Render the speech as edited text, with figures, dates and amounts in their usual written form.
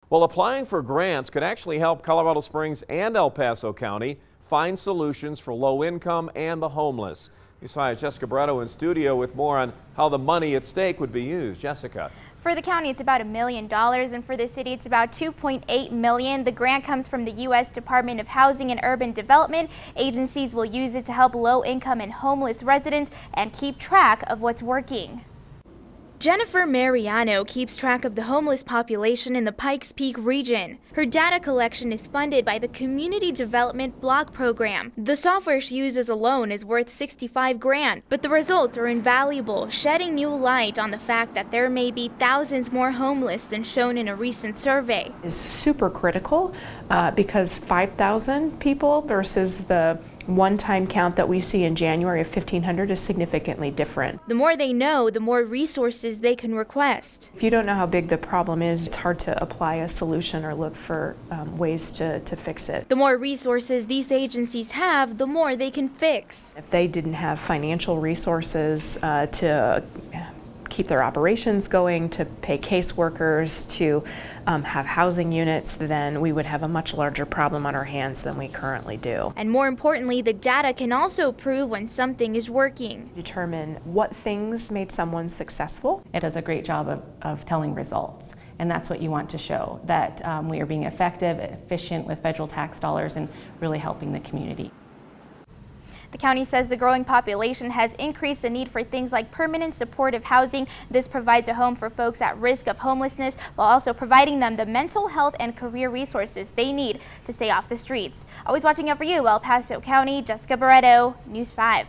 Well, applying for grants could actually help Colorado Springs and El Paso County find solutions for low income and the homeless. News 5's Jessica Barretto in studio with more on how the money at stake would be used. Jessica. For the county, it's about $1 million, and for the city, it's about $2.8 million. The grant comes from the U.S. Department of Housing and Urban Development. Agencies will use it to help low-income and homeless residents and keep track of what's working. Jennifer Mariano keeps track of the homeless population in the Pikes Peak region. Her data collection is funded by the Community Development Block Program. The software she uses alone is worth $65 grand, but the results are invaluable, shedding new light on the fact that there may be thousands more homeless than shown in a recent survey. Is super critical because 5,000 people versus the one-time count that we see in January of 1,500 is significantly different. The more they know, the more resources they can request. If you don't know how big the problem is, it's hard to apply a solution or look for ways to fix it. The more resources these agencies have, the more they can fix. If they didn't have financial resources to keep their operations going, to pay caseworkers, to have housing units, then we would have a much larger problem on our hands than we currently do. And more importantly, the data can also prove when something is working. Determine what things made someone successful. It does a great job of telling results, and that's what you want to show, that we are being effective, efficient with federal tax dollars and really helping the community. The county says the growing population has increased the need for things like permanent supportive housing. This provides a home for folks at risk of homelessness while also providing them the mental health and career resources they need to stay off the streets. Always watching out for you, El Paso County, Jessica Barretto, News 5.